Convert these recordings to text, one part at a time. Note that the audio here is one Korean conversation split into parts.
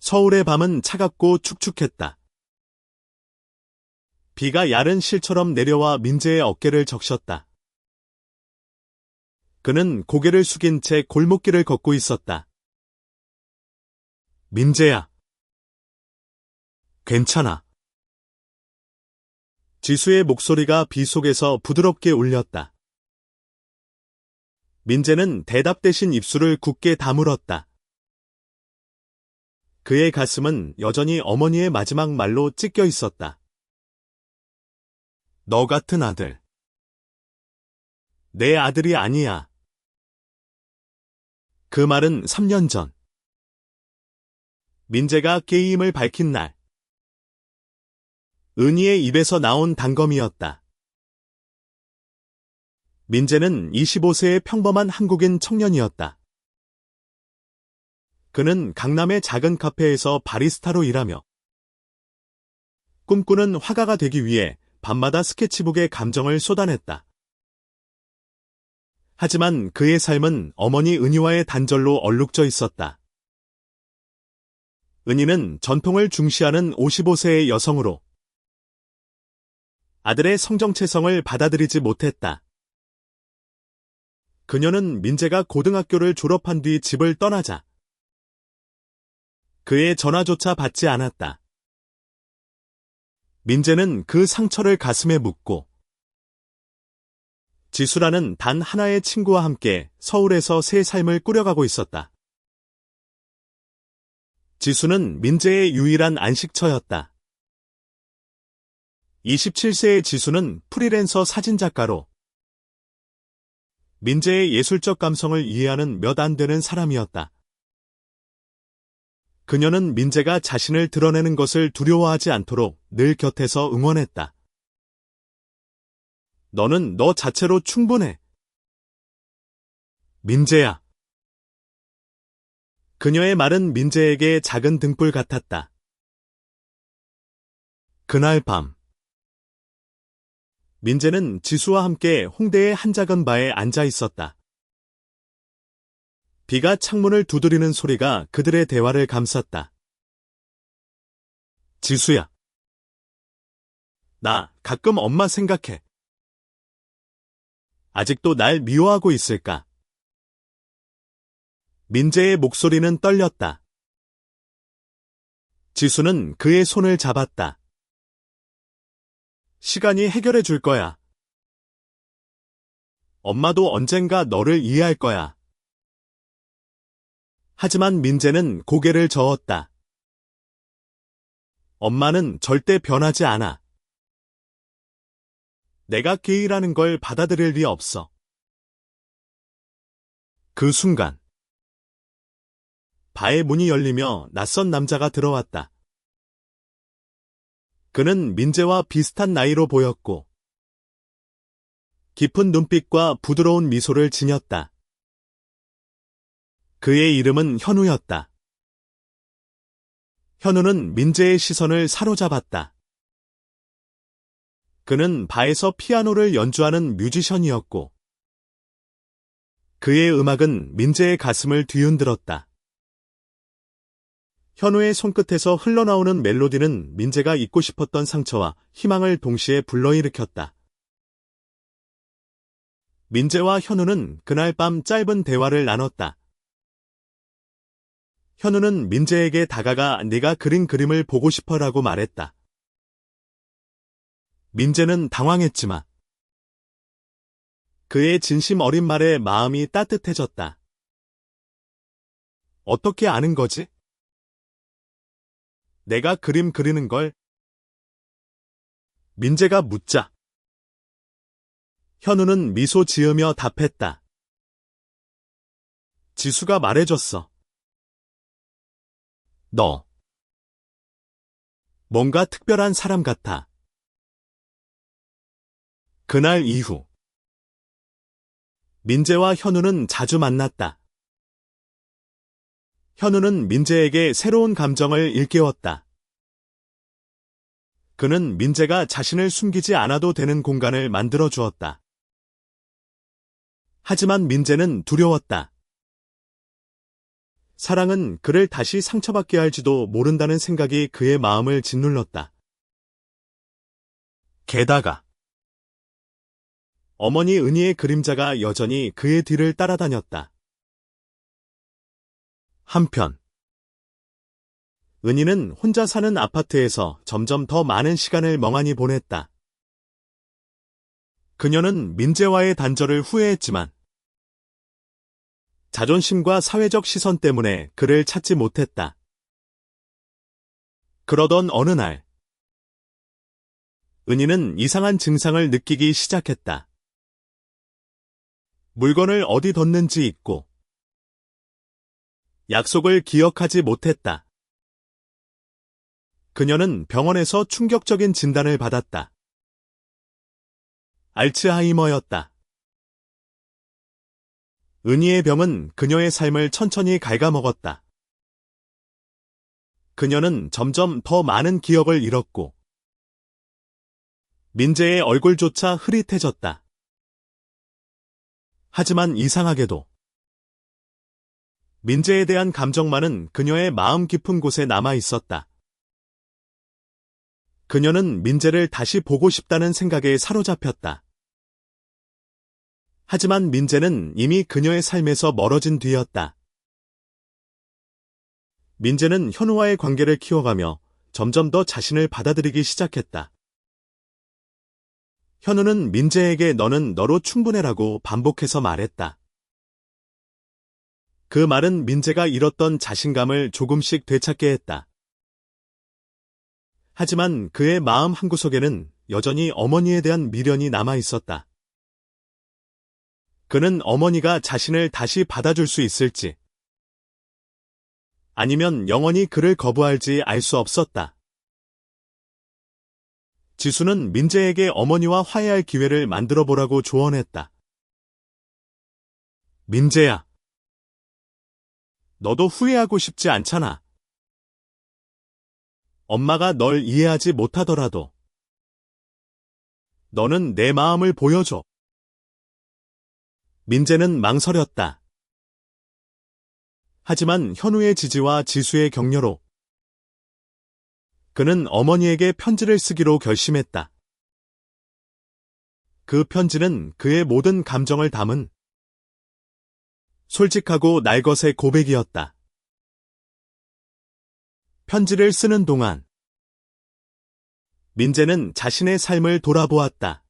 서울의 밤은 차갑고 축축했다. 비가 야른 실처럼 내려와 민재의 어깨를 적셨다. 그는 고개를 숙인 채 골목길을 걷고 있었다. 민재야. 괜찮아. 지수의 목소리가 비 속에서 부드럽게 울렸다. 민재는 대답 대신 입술을 굳게 다물었다. 그의 가슴은 여전히 어머니의 마지막 말로 찢겨 있었다. 너 같은 아들. 내 아들이 아니야. 그 말은 3년 전. 민재가 게임을 밝힌 날. 은희의 입에서 나온 단검이었다. 민재는 25세의 평범한 한국인 청년이었다. 그는 강남의 작은 카페에서 바리스타로 일하며 꿈꾸는 화가가 되기 위해 밤마다 스케치북에 감정을 쏟아냈다. 하지만 그의 삶은 어머니 은희와의 단절로 얼룩져 있었다. 은희는 전통을 중시하는 55세의 여성으로 아들의 성정체성을 받아들이지 못했다. 그녀는 민재가 고등학교를 졸업한 뒤 집을 떠나자 그의 전화조차 받지 않았다. 민재는 그 상처를 가슴에 묻고 지수라는 단 하나의 친구와 함께 서울에서 새 삶을 꾸려가고 있었다. 지수는 민재의 유일한 안식처였다. 27세의 지수는 프리랜서 사진작가로 민재의 예술적 감성을 이해하는 몇 안 되는 사람이었다. 그녀는 민재가 자신을 드러내는 것을 두려워하지 않도록 늘 곁에서 응원했다. 너는 너 자체로 충분해. 민재야. 그녀의 말은 민재에게 작은 등불 같았다. 그날 밤. 민재는 지수와 함께 홍대의 한 작은 바에 앉아 있었다. 비가 창문을 두드리는 소리가 그들의 대화를 감쌌다. 지수야. 나 가끔 엄마 생각해. 아직도 날 미워하고 있을까? 민재의 목소리는 떨렸다. 지수는 그의 손을 잡았다. 시간이 해결해 줄 거야. 엄마도 언젠가 너를 이해할 거야. 하지만 민재는 고개를 저었다. 엄마는 절대 변하지 않아. 내가 게이라는 걸 받아들일 리 없어. 그 순간 바의 문이 열리며 낯선 남자가 들어왔다. 그는 민재와 비슷한 나이로 보였고 깊은 눈빛과 부드러운 미소를 지녔다. 그의 이름은 현우였다. 현우는 민재의 시선을 사로잡았다. 그는 바에서 피아노를 연주하는 뮤지션이었고 그의 음악은 민재의 가슴을 뒤흔들었다. 현우의 손끝에서 흘러나오는 멜로디는 민재가 잊고 싶었던 상처와 희망을 동시에 불러일으켰다. 민재와 현우는 그날 밤 짧은 대화를 나눴다. 현우는 민재에게 다가가 네가 그린 그림을 보고 싶어라고 말했다. 민재는 당황했지만 그의 진심 어린 말에 마음이 따뜻해졌다. 어떻게 아는 거지? 내가 그림 그리는 걸? 민재가 묻자 현우는 미소 지으며 답했다. 지수가 말해줬어. 너 뭔가 특별한 사람 같아. 그날 이후 민재와 현우는 자주 만났다. 현우는 민재에게 새로운 감정을 일깨웠다. 그는 민재가 자신을 숨기지 않아도 되는 공간을 만들어 주었다. 하지만 민재는 두려웠다. 사랑은 그를 다시 상처받게 할지도 모른다는 생각이 그의 마음을 짓눌렀다. 게다가 어머니 은희의 그림자가 여전히 그의 뒤를 따라다녔다. 한편 은희는 혼자 사는 아파트에서 점점 더 많은 시간을 멍하니 보냈다. 그녀는 민재와의 단절을 후회했지만 자존심과 사회적 시선 때문에 그를 찾지 못했다. 그러던 어느 날 은희는 이상한 증상을 느끼기 시작했다. 물건을 어디 뒀는지 잊고 약속을 기억하지 못했다. 그녀는 병원에서 충격적인 진단을 받았다. 알츠하이머였다. 은희의 병은 그녀의 삶을 천천히 갉아먹었다. 그녀는 점점 더 많은 기억을 잃었고 민재의 얼굴조차 흐릿해졌다. 하지만 이상하게도 민재에 대한 감정만은 그녀의 마음 깊은 곳에 남아 있었다. 그녀는 민재를 다시 보고 싶다는 생각에 사로잡혔다. 하지만 민재는 이미 그녀의 삶에서 멀어진 뒤였다. 민재는 현우와의 관계를 키워가며 점점 더 자신을 받아들이기 시작했다. 현우는 민재에게 너는 너로 충분해라고 반복해서 말했다. 그 말은 민재가 잃었던 자신감을 조금씩 되찾게 했다. 하지만 그의 마음 한구석에는 여전히 어머니에 대한 미련이 남아 있었다. 그는 어머니가 자신을 다시 받아줄 수 있을지, 아니면 영원히 그를 거부할지 알 수 없었다. 지수는 민재에게 어머니와 화해할 기회를 만들어 보라고 조언했다. 민재야, 너도 후회하고 싶지 않잖아. 엄마가 널 이해하지 못하더라도 너는 내 마음을 보여줘. 민재는 망설였다. 하지만 현우의 지지와 지수의 격려로 그는 어머니에게 편지를 쓰기로 결심했다. 그 편지는 그의 모든 감정을 담은 솔직하고 날것의 고백이었다. 편지를 쓰는 동안 민재는 자신의 삶을 돌아보았다.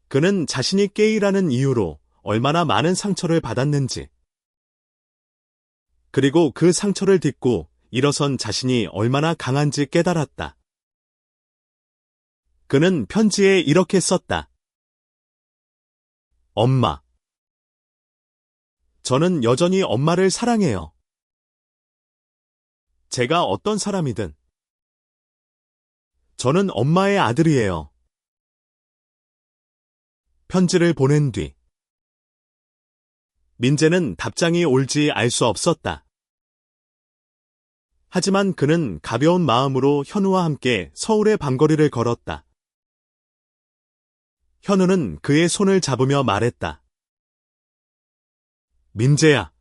그는 자신이 게이라는 이유로 얼마나 많은 상처를 받았는지, 그리고 그 상처를 딛고 일어선 자신이 얼마나 강한지 깨달았다. 그는 편지에 이렇게 썼다. 엄마. 저는 여전히 엄마를 사랑해요. 제가 어떤 사람이든 저는 엄마의 아들이에요. 편지를 보낸 뒤 민재는 답장이 올지 알 수 없었다. 하지만 그는 가벼운 마음으로 현우와 함께 서울의 밤거리를 걸었다. 현우는 그의 손을 잡으며 말했다. 민재야,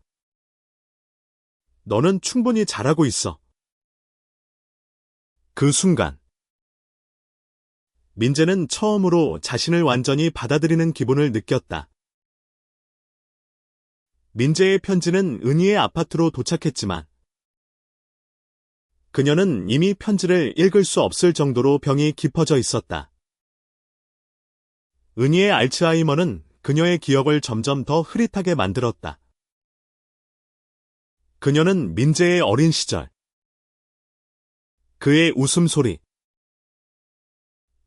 너는 충분히 잘하고 있어. 그 순간 민재는 처음으로 자신을 완전히 받아들이는 기분을 느꼈다. 민재의 편지는 은희의 아파트로 도착했지만 그녀는 이미 편지를 읽을 수 없을 정도로 병이 깊어져 있었다. 은희의 알츠하이머는 그녀의 기억을 점점 더 흐릿하게 만들었다. 그녀는 민재의 어린 시절, 그의 웃음소리,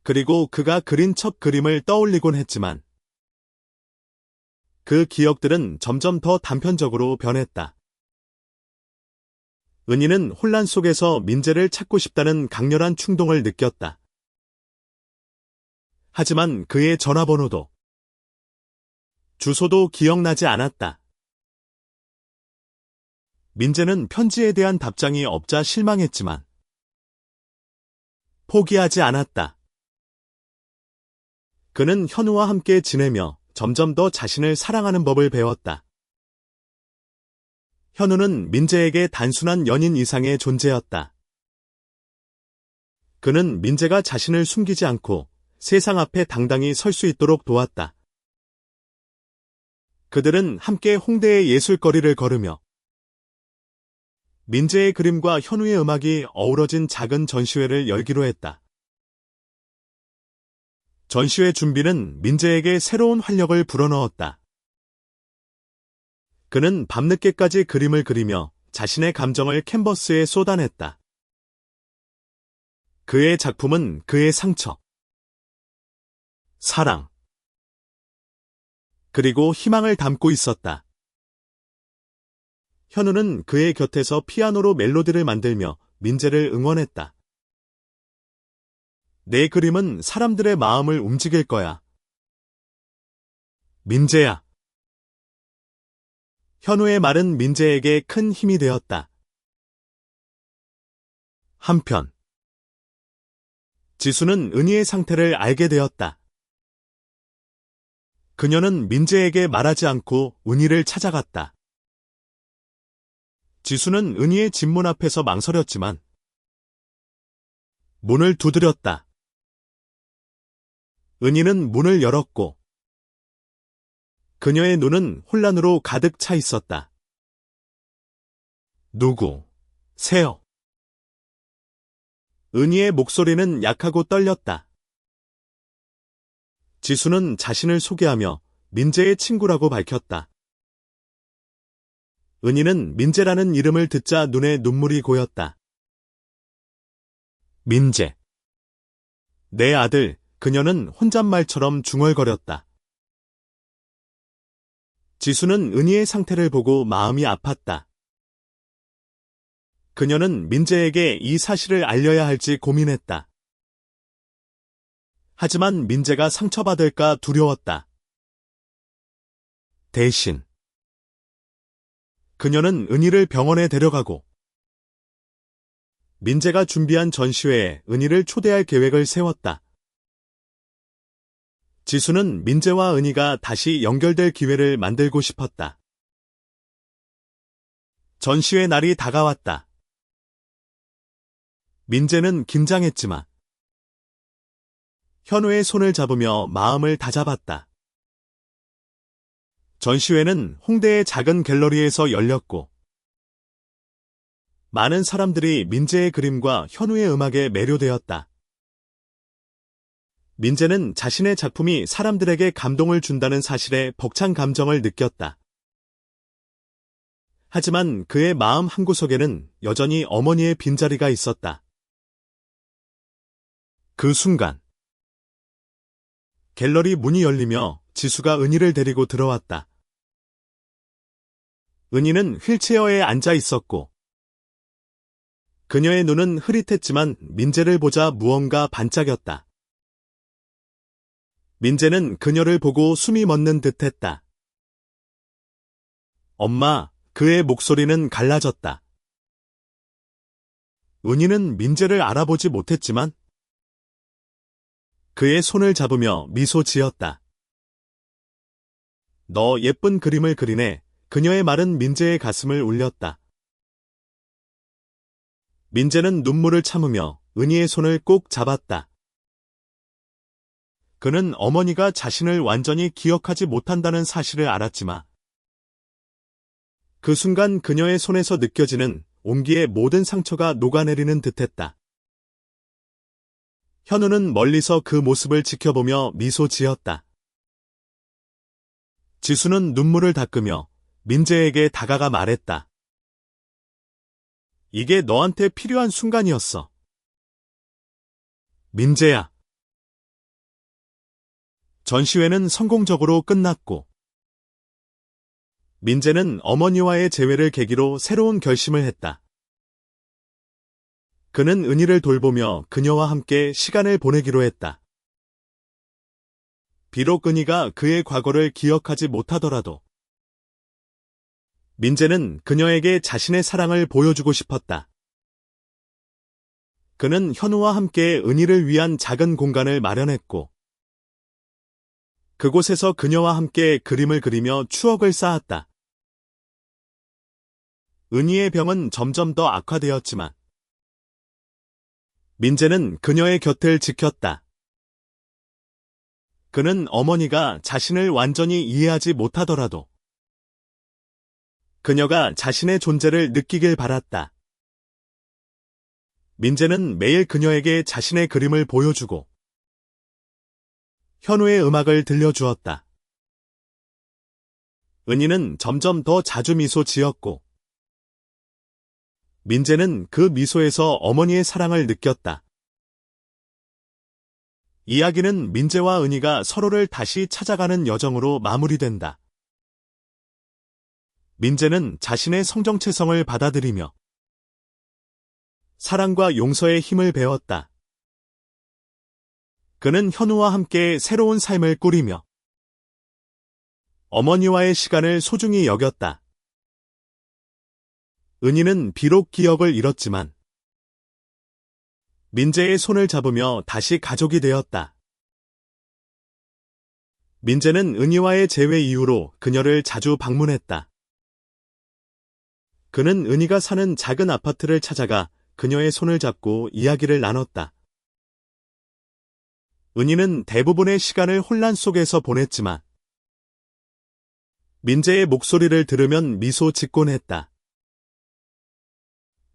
그리고 그가 그린 첫 그림을 떠올리곤 했지만 그 기억들은 점점 더 단편적으로 변했다. 은희는 혼란 속에서 민재를 찾고 싶다는 강렬한 충동을 느꼈다. 하지만 그의 전화번호도, 주소도 기억나지 않았다. 민재는 편지에 대한 답장이 없자 실망했지만 포기하지 않았다. 그는 현우와 함께 지내며 점점 더 자신을 사랑하는 법을 배웠다. 현우는 민재에게 단순한 연인 이상의 존재였다. 그는 민재가 자신을 숨기지 않고 세상 앞에 당당히 설 수 있도록 도왔다. 그들은 함께 홍대의 예술거리를 걸으며 민재의 그림과 현우의 음악이 어우러진 작은 전시회를 열기로 했다. 전시회 준비는 민재에게 새로운 활력을 불어넣었다. 그는 밤늦게까지 그림을 그리며 자신의 감정을 캔버스에 쏟아냈다. 그의 작품은 그의 상처, 사랑, 그리고 희망을 담고 있었다. 현우는 그의 곁에서 피아노로 멜로디를 만들며 민재를 응원했다. 내 그림은 사람들의 마음을 움직일 거야. 민재야. 현우의 말은 민재에게 큰 힘이 되었다. 한편 지수는 은희의 상태를 알게 되었다. 그녀는 민재에게 말하지 않고 은희를 찾아갔다. 지수는 은희의 집문 앞에서 망설였지만 문을 두드렸다. 은희는 문을 열었고 그녀의 눈은 혼란으로 가득 차 있었다. 누구세요? 은희의 목소리는 약하고 떨렸다. 지수는 자신을 소개하며 민재의 친구라고 밝혔다. 은희는 민재라는 이름을 듣자 눈에 눈물이 고였다. 민재. 내 아들, 그녀는 혼잣말처럼 중얼거렸다. 지수는 은희의 상태를 보고 마음이 아팠다. 그녀는 민재에게 이 사실을 알려야 할지 고민했다. 하지만 민재가 상처받을까 두려웠다. 대신 그녀는 은희를 병원에 데려가고 민재가 준비한 전시회에 은희를 초대할 계획을 세웠다. 지수는 민재와 은희가 다시 연결될 기회를 만들고 싶었다. 전시회 날이 다가왔다. 민재는 긴장했지만 현우의 손을 잡으며 마음을 다잡았다. 전시회는 홍대의 작은 갤러리에서 열렸고 많은 사람들이 민재의 그림과 현우의 음악에 매료되었다. 민재는 자신의 작품이 사람들에게 감동을 준다는 사실에 벅찬 감정을 느꼈다. 하지만 그의 마음 한구석에는 여전히 어머니의 빈자리가 있었다. 그 순간 갤러리 문이 열리며 지수가 은희를 데리고 들어왔다. 은희는 휠체어에 앉아 있었고 그녀의 눈은 흐릿했지만 민재를 보자 무언가 반짝였다. 민재는 그녀를 보고 숨이 멎는 듯했다. 엄마, 그의 목소리는 갈라졌다. 은희는 민재를 알아보지 못했지만 그의 손을 잡으며 미소 지었다. 너 예쁜 그림을 그리네. 그녀의 말은 민재의 가슴을 울렸다. 민재는 눈물을 참으며 은희의 손을 꼭 잡았다. 그는 어머니가 자신을 완전히 기억하지 못한다는 사실을 알았지만 그 순간 그녀의 손에서 느껴지는 온기의 모든 상처가 녹아내리는 듯했다. 현우는 멀리서 그 모습을 지켜보며 미소 지었다. 지수는 눈물을 닦으며 민재에게 다가가 말했다. 이게 너한테 필요한 순간이었어. 민재야. 전시회는 성공적으로 끝났고 민재는 어머니와의 재회를 계기로 새로운 결심을 했다. 그는 은희를 돌보며 그녀와 함께 시간을 보내기로 했다. 비록 은희가 그의 과거를 기억하지 못하더라도 민재는 그녀에게 자신의 사랑을 보여주고 싶었다. 그는 현우와 함께 은희를 위한 작은 공간을 마련했고 그곳에서 그녀와 함께 그림을 그리며 추억을 쌓았다. 은희의 병은 점점 더 악화되었지만 민재는 그녀의 곁을 지켰다. 그는 어머니가 자신을 완전히 이해하지 못하더라도 그녀가 자신의 존재를 느끼길 바랐다. 민재는 매일 그녀에게 자신의 그림을 보여주고 현우의 음악을 들려주었다. 은희는 점점 더 자주 미소 지었고 민재는 그 미소에서 어머니의 사랑을 느꼈다. 이야기는 민재와 은희가 서로를 다시 찾아가는 여정으로 마무리된다. 민재는 자신의 성정체성을 받아들이며 사랑과 용서의 힘을 배웠다. 그는 현우와 함께 새로운 삶을 꾸리며 어머니와의 시간을 소중히 여겼다. 은희는 비록 기억을 잃었지만 민재의 손을 잡으며 다시 가족이 되었다. 민재는 은희와의 재회 이후로 그녀를 자주 방문했다. 그는 은희가 사는 작은 아파트를 찾아가 그녀의 손을 잡고 이야기를 나눴다. 은희는 대부분의 시간을 혼란 속에서 보냈지만 민재의 목소리를 들으면 미소 짓곤 했다.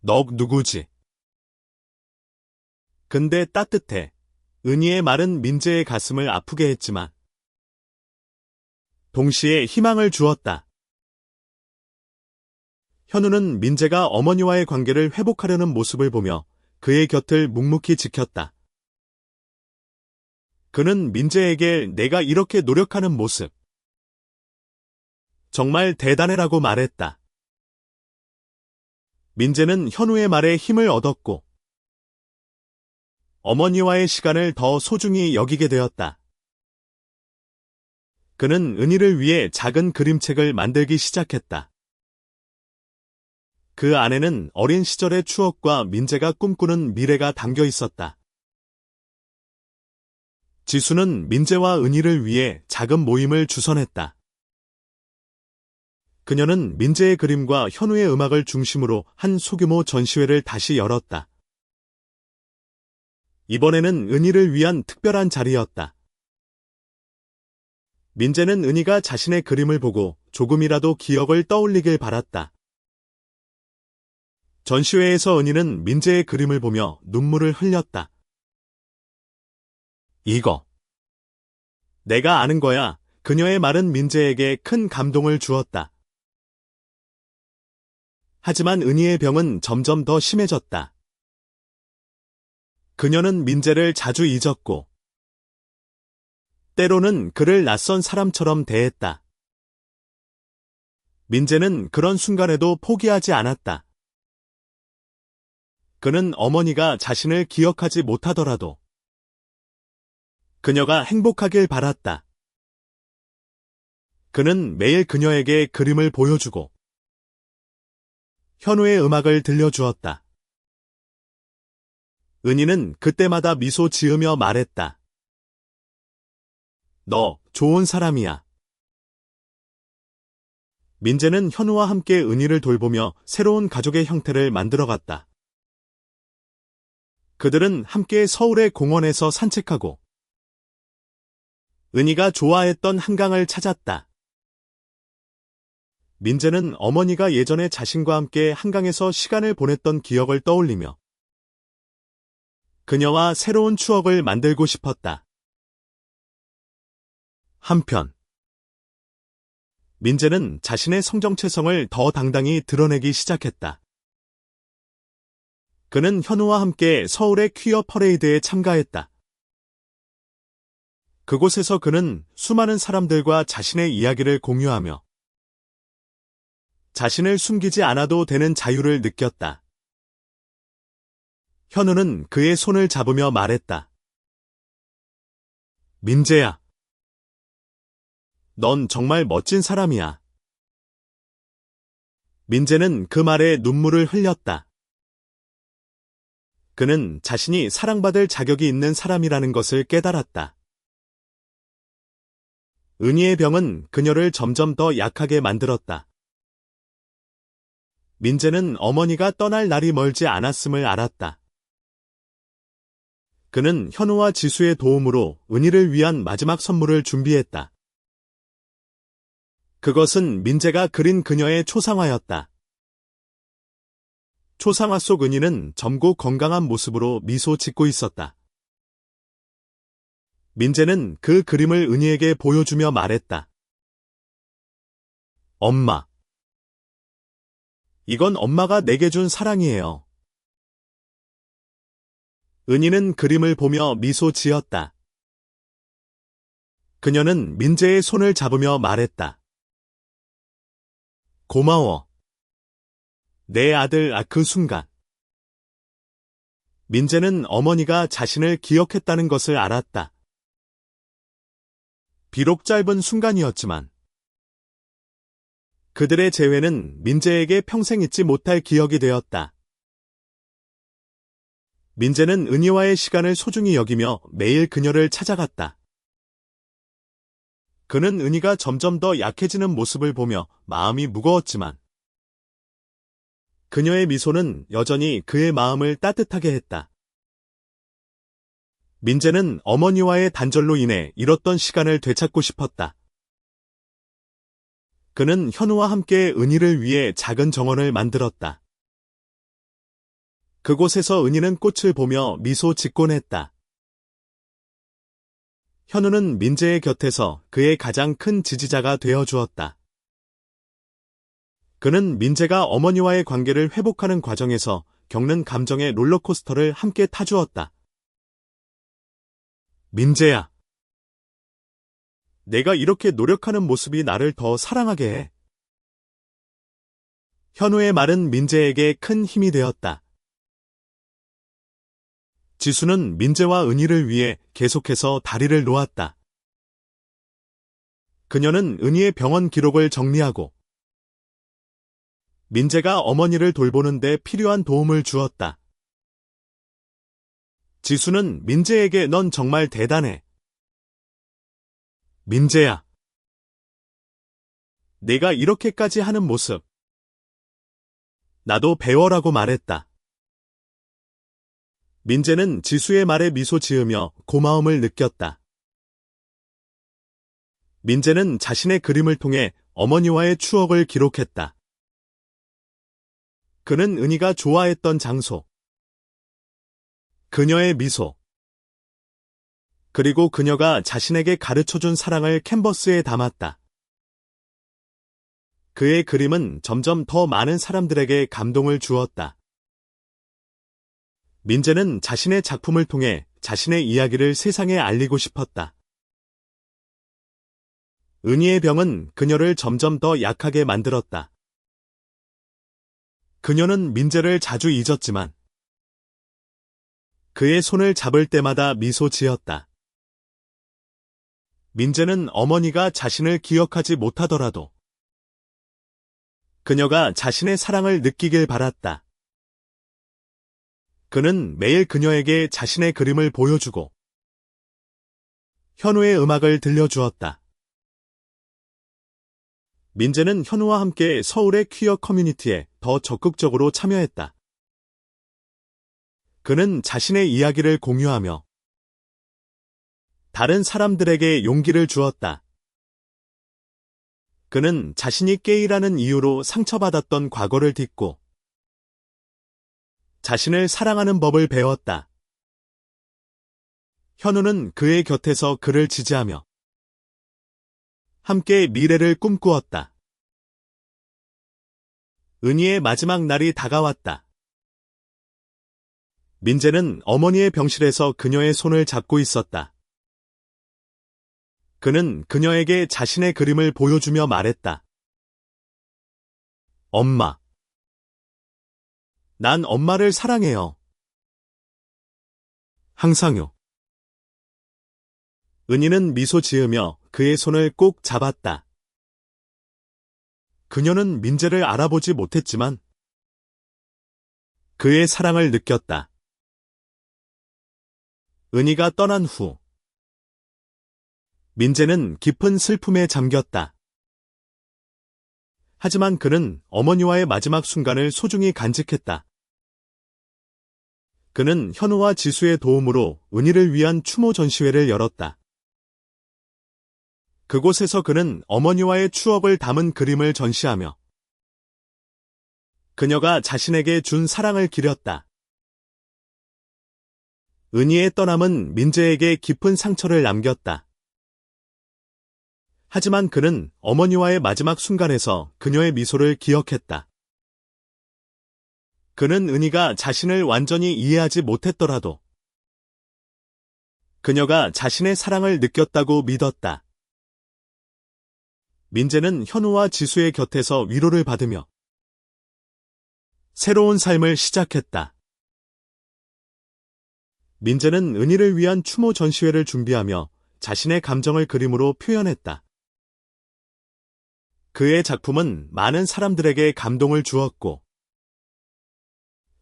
너 누구지? 근데 따뜻해. 은희의 말은 민재의 가슴을 아프게 했지만 동시에 희망을 주었다. 현우는 민재가 어머니와의 관계를 회복하려는 모습을 보며 그의 곁을 묵묵히 지켰다. 그는 민재에게 내가 이렇게 노력하는 모습 정말 대단해라고 말했다. 민재는 현우의 말에 힘을 얻었고 어머니와의 시간을 더 소중히 여기게 되었다. 그는 은희를 위해 작은 그림책을 만들기 시작했다. 그 안에는 어린 시절의 추억과 민재가 꿈꾸는 미래가 담겨 있었다. 지수는 민재와 은희를 위해 작은 모임을 주선했다. 그녀는 민재의 그림과 현우의 음악을 중심으로 한 소규모 전시회를 다시 열었다. 이번에는 은희를 위한 특별한 자리였다. 민재는 은희가 자신의 그림을 보고 조금이라도 기억을 떠올리길 바랐다. 전시회에서 은희는 민재의 그림을 보며 눈물을 흘렸다. 이거. 내가 아는 거야. 그녀의 말은 민재에게 큰 감동을 주었다. 하지만 은희의 병은 점점 더 심해졌다. 그녀는 민재를 자주 잊었고 때로는 그를 낯선 사람처럼 대했다. 민재는 그런 순간에도 포기하지 않았다. 그는 어머니가 자신을 기억하지 못하더라도 그녀가 행복하길 바랐다. 그는 매일 그녀에게 그림을 보여주고 현우의 음악을 들려주었다. 은희는 그때마다 미소 지으며 말했다. 너 좋은 사람이야. 민재는 현우와 함께 은희를 돌보며 새로운 가족의 형태를 만들어갔다. 그들은 함께 서울의 공원에서 산책하고 은희가 좋아했던 한강을 찾았다. 민재는 어머니가 예전에 자신과 함께 한강에서 시간을 보냈던 기억을 떠올리며 그녀와 새로운 추억을 만들고 싶었다. 한편 민재는 자신의 성정체성을 더 당당히 드러내기 시작했다. 그는 현우와 함께 서울의 퀴어 퍼레이드에 참가했다. 그곳에서 그는 수많은 사람들과 자신의 이야기를 공유하며 자신을 숨기지 않아도 되는 자유를 느꼈다. 현우는 그의 손을 잡으며 말했다. 민재야. 넌 정말 멋진 사람이야. 민재는 그 말에 눈물을 흘렸다. 그는 자신이 사랑받을 자격이 있는 사람이라는 것을 깨달았다. 은희의 병은 그녀를 점점 더 약하게 만들었다. 민재는 어머니가 떠날 날이 멀지 않았음을 알았다. 그는 현우와 지수의 도움으로 은희를 위한 마지막 선물을 준비했다. 그것은 민재가 그린 그녀의 초상화였다. 초상화 속 은희는 젊고 건강한 모습으로 미소 짓고 있었다. 민재는 그 그림을 은희에게 보여주며 말했다. 엄마. 이건 엄마가 내게 준 사랑이에요. 은희는 그림을 보며 미소 지었다. 그녀는 민재의 손을 잡으며 말했다. 고마워. 내 아들. 그 순간. 민재는 어머니가 자신을 기억했다는 것을 알았다. 비록 짧은 순간이었지만 그들의 재회는 민재에게 평생 잊지 못할 기억이 되었다. 민재는 은희와의 시간을 소중히 여기며 매일 그녀를 찾아갔다. 그는 은희가 점점 더 약해지는 모습을 보며 마음이 무거웠지만 그녀의 미소는 여전히 그의 마음을 따뜻하게 했다. 민재는 어머니와의 단절로 인해 잃었던 시간을 되찾고 싶었다. 그는 현우와 함께 은희를 위해 작은 정원을 만들었다. 그곳에서 은희는 꽃을 보며 미소 짓곤 했다. 현우는 민재의 곁에서 그의 가장 큰 지지자가 되어 주었다. 그는 민재가 어머니와의 관계를 회복하는 과정에서 겪는 감정의 롤러코스터를 함께 타주었다. 민재야. 내가 이렇게 노력하는 모습이 나를 더 사랑하게 해. 현우의 말은 민재에게 큰 힘이 되었다. 지수는 민재와 은희를 위해 계속해서 다리를 놓았다. 그녀는 은희의 병원 기록을 정리하고 민재가 어머니를 돌보는 데 필요한 도움을 주었다. 지수는 민재에게 넌 정말 대단해. 민재야. 내가 이렇게까지 하는 모습. 나도 배워라고 말했다. 민재는 지수의 말에 미소 지으며 고마움을 느꼈다. 민재는 자신의 그림을 통해 어머니와의 추억을 기록했다. 그는 은희가 좋아했던 장소, 그녀의 미소, 그리고 그녀가 자신에게 가르쳐준 사랑을 캔버스에 담았다. 그의 그림은 점점 더 많은 사람들에게 감동을 주었다. 민재는 자신의 작품을 통해 자신의 이야기를 세상에 알리고 싶었다. 은희의 병은 그녀를 점점 더 약하게 만들었다. 그녀는 민재를 자주 잊었지만 그의 손을 잡을 때마다 미소 지었다. 민재는 어머니가 자신을 기억하지 못하더라도 그녀가 자신의 사랑을 느끼길 바랐다. 그는 매일 그녀에게 자신의 그림을 보여주고 현우의 음악을 들려주었다. 민재는 현우와 함께 서울의 퀴어 커뮤니티에 더 적극적으로 참여했다. 그는 자신의 이야기를 공유하며 다른 사람들에게 용기를 주었다. 그는 자신이 게이라는 이유로 상처받았던 과거를 딛고 자신을 사랑하는 법을 배웠다. 현우는 그의 곁에서 그를 지지하며 함께 미래를 꿈꾸었다. 은희의 마지막 날이 다가왔다. 민재는 어머니의 병실에서 그녀의 손을 잡고 있었다. 그는 그녀에게 자신의 그림을 보여주며 말했다. 엄마. 난 엄마를 사랑해요. 항상요. 은희는 미소 지으며 그의 손을 꼭 잡았다. 그녀는 민재를 알아보지 못했지만 그의 사랑을 느꼈다. 은희가 떠난 후 민재는 깊은 슬픔에 잠겼다. 하지만 그는 어머니와의 마지막 순간을 소중히 간직했다. 그는 현우와 지수의 도움으로 은희를 위한 추모 전시회를 열었다. 그곳에서 그는 어머니와의 추억을 담은 그림을 전시하며 그녀가 자신에게 준 사랑을 기렸다. 은희의 떠남은 민재에게 깊은 상처를 남겼다. 하지만 그는 어머니와의 마지막 순간에서 그녀의 미소를 기억했다. 그는 은희가 자신을 완전히 이해하지 못했더라도 그녀가 자신의 사랑을 느꼈다고 믿었다. 민재는 현우와 지수의 곁에서 위로를 받으며 새로운 삶을 시작했다. 민재는 은희를 위한 추모 전시회를 준비하며 자신의 감정을 그림으로 표현했다. 그의 작품은 많은 사람들에게 감동을 주었고,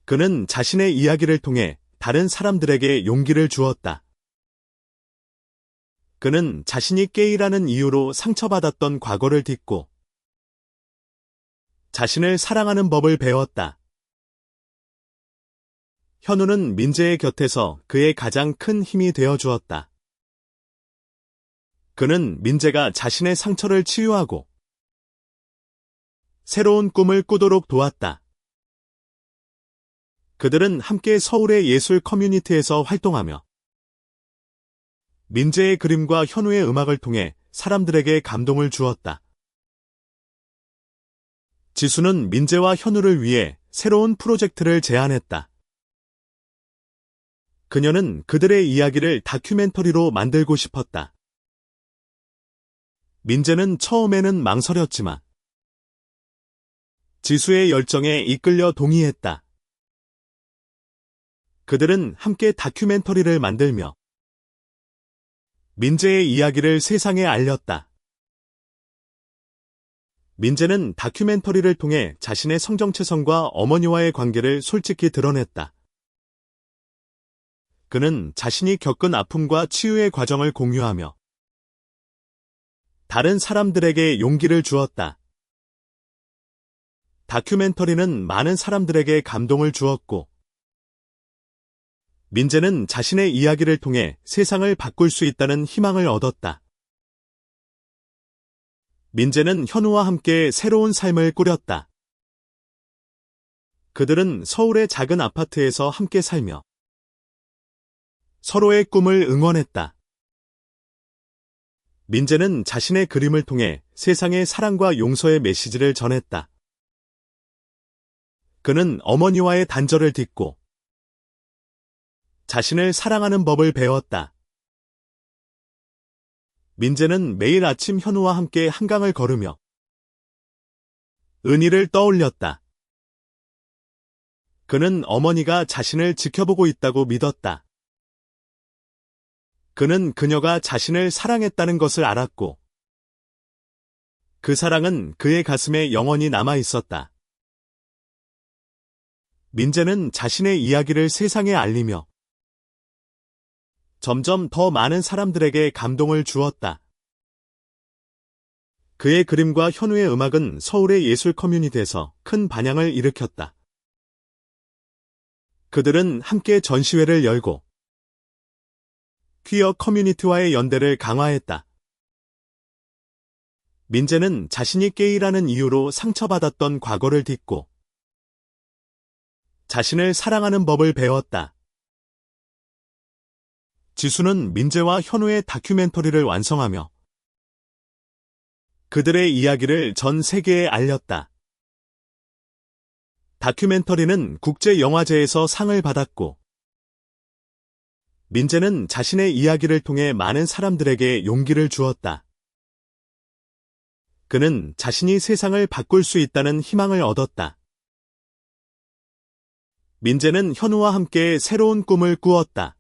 그는 자신의 이야기를 통해 다른 사람들에게 용기를 주었다. 그는 자신이 게이라는 이유로 상처받았던 과거를 딛고 자신을 사랑하는 법을 배웠다. 현우는 민재의 곁에서 그의 가장 큰 힘이 되어 주었다. 그는 민재가 자신의 상처를 치유하고 새로운 꿈을 꾸도록 도왔다. 그들은 함께 서울의 예술 커뮤니티에서 활동하며 민재의 그림과 현우의 음악을 통해 사람들에게 감동을 주었다. 지수는 민재와 현우를 위해 새로운 프로젝트를 제안했다. 그녀는 그들의 이야기를 다큐멘터리로 만들고 싶었다. 민재는 처음에는 망설였지만 지수의 열정에 이끌려 동의했다. 그들은 함께 다큐멘터리를 만들며 민재의 이야기를 세상에 알렸다. 민재는 다큐멘터리를 통해 자신의 성정체성과 어머니와의 관계를 솔직히 드러냈다. 그는 자신이 겪은 아픔과 치유의 과정을 공유하며 다른 사람들에게 용기를 주었다. 다큐멘터리는 많은 사람들에게 감동을 주었고, 민재는 자신의 이야기를 통해 세상을 바꿀 수 있다는 희망을 얻었다. 민재는 현우와 함께 새로운 삶을 꾸렸다. 그들은 서울의 작은 아파트에서 함께 살며 서로의 꿈을 응원했다. 민재는 자신의 그림을 통해 세상에 사랑과 용서의 메시지를 전했다. 그는 어머니와의 단절을 딛고 자신을 사랑하는 법을 배웠다. 민재는 매일 아침 현우와 함께 한강을 걸으며 은희를 떠올렸다. 그는 어머니가 자신을 지켜보고 있다고 믿었다. 그는 그녀가 자신을 사랑했다는 것을 알았고, 그 사랑은 그의 가슴에 영원히 남아 있었다. 민재는 자신의 이야기를 세상에 알리며 점점 더 많은 사람들에게 감동을 주었다. 그의 그림과 현우의 음악은 서울의 예술 커뮤니티에서 큰 반향을 일으켰다. 그들은 함께 전시회를 열고 퀴어 커뮤니티와의 연대를 강화했다. 민재는 자신이 게이라는 이유로 상처받았던 과거를 딛고 자신을 사랑하는 법을 배웠다. 지수는 민재와 현우의 다큐멘터리를 완성하며 그들의 이야기를 전 세계에 알렸다. 다큐멘터리는 국제영화제에서 상을 받았고, 민재는 자신의 이야기를 통해 많은 사람들에게 용기를 주었다. 그는 자신이 세상을 바꿀 수 있다는 희망을 얻었다. 민재는 현우와 함께 새로운 꿈을 꾸었다.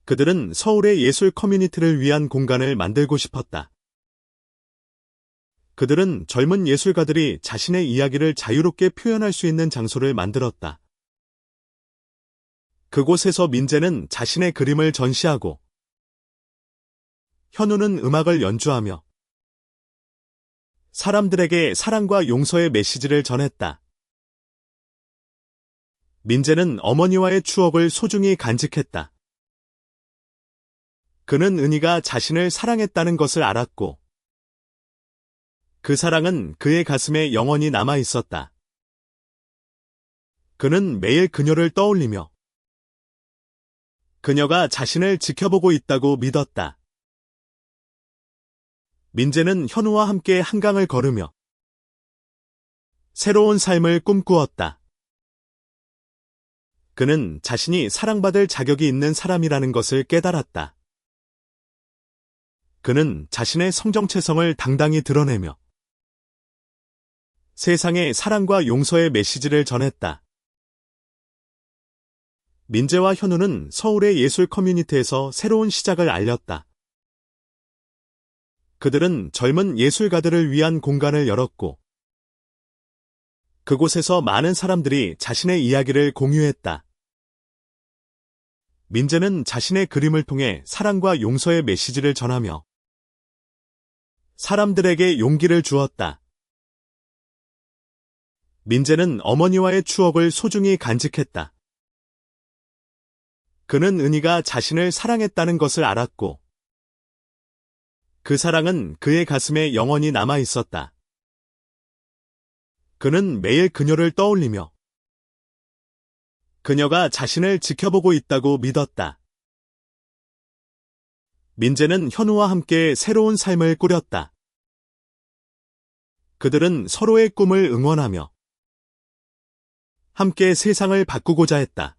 그들은 서울의 예술 커뮤니티를 위한 공간을 만들고 싶었다. 그들은 젊은 예술가들이 자신의 이야기를 자유롭게 표현할 수 있는 장소를 만들었다. 그곳에서 민재는 자신의 그림을 전시하고 현우는 음악을 연주하며 사람들에게 사랑과 용서의 메시지를 전했다. 민재는 어머니와의 추억을 소중히 간직했다. 그는 은희가 자신을 사랑했다는 것을 알았고, 그 사랑은 그의 가슴에 영원히 남아 있었다. 그는 매일 그녀를 떠올리며 그녀가 자신을 지켜보고 있다고 믿었다. 민재는 현우와 함께 한강을 걸으며 새로운 삶을 꿈꾸었다. 그는 자신이 사랑받을 자격이 있는 사람이라는 것을 깨달았다. 그는 자신의 성정체성을 당당히 드러내며 세상에 사랑과 용서의 메시지를 전했다. 민재와 현우는 서울의 예술 커뮤니티에서 새로운 시작을 알렸다. 그들은 젊은 예술가들을 위한 공간을 열었고, 그곳에서 많은 사람들이 자신의 이야기를 공유했다. 민재는 자신의 그림을 통해 사랑과 용서의 메시지를 전하며 사람들에게 용기를 주었다. 민재는 어머니와의 추억을 소중히 간직했다. 그는 은희가 자신을 사랑했다는 것을 알았고, 그 사랑은 그의 가슴에 영원히 남아 있었다. 그는 매일 그녀를 떠올리며 그녀가 자신을 지켜보고 있다고 믿었다. 민재는 현우와 함께 새로운 삶을 꾸렸다. 그들은 서로의 꿈을 응원하며 함께 세상을 바꾸고자 했다.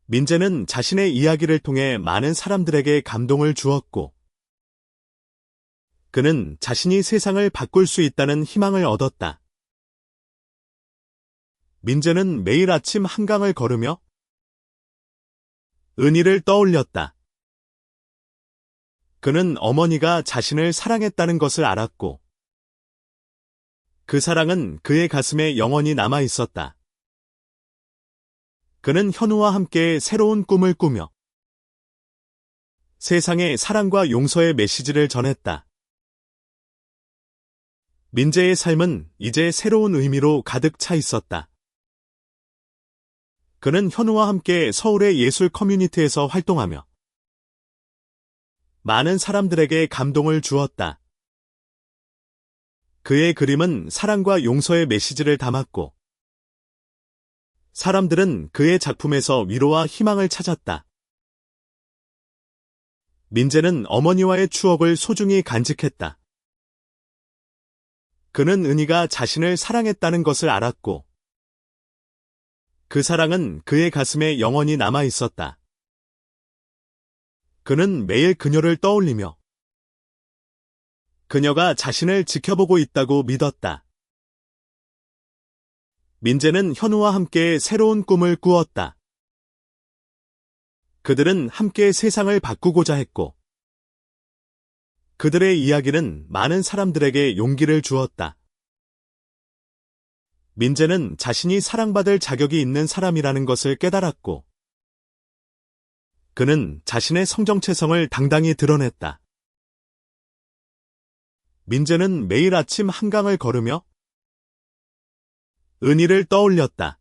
민재는 자신의 이야기를 통해 많은 사람들에게 감동을 주었고, 그는 자신이 세상을 바꿀 수 있다는 희망을 얻었다. 민재는 매일 아침 한강을 걸으며 은희를 떠올렸다. 그는 어머니가 자신을 사랑했다는 것을 알았고, 그 사랑은 그의 가슴에 영원히 남아 있었다. 그는 현우와 함께 새로운 꿈을 꾸며 세상에 사랑과 용서의 메시지를 전했다. 민재의 삶은 이제 새로운 의미로 가득 차 있었다. 그는 현우와 함께 서울의 예술 커뮤니티에서 활동하며 많은 사람들에게 감동을 주었다. 그의 그림은 사랑과 용서의 메시지를 담았고, 사람들은 그의 작품에서 위로와 희망을 찾았다. 민재는 어머니와의 추억을 소중히 간직했다. 그는 은희가 자신을 사랑했다는 것을 알았고, 그 사랑은 그의 가슴에 영원히 남아 있었다. 그는 매일 그녀를 떠올리며 그녀가 자신을 지켜보고 있다고 믿었다. 민재는 현우와 함께 새로운 꿈을 꾸었다. 그들은 함께 세상을 바꾸고자 했고, 그들의 이야기는 많은 사람들에게 용기를 주었다. 민재는 자신이 사랑받을 자격이 있는 사람이라는 것을 깨달았고, 그는 자신의 성정체성을 당당히 드러냈다. 민재는 매일 아침 한강을 걸으며 은희를 떠올렸다.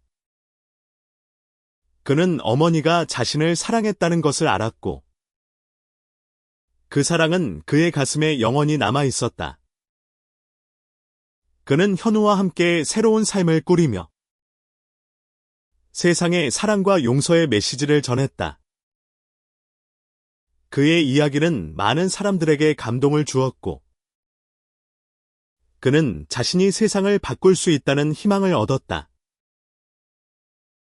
그는 어머니가 자신을 사랑했다는 것을 알았고, 그 사랑은 그의 가슴에 영원히 남아 있었다. 그는 현우와 함께 새로운 삶을 꾸리며 세상에 사랑과 용서의 메시지를 전했다. 그의 이야기는 많은 사람들에게 감동을 주었고, 그는 자신이 세상을 바꿀 수 있다는 희망을 얻었다.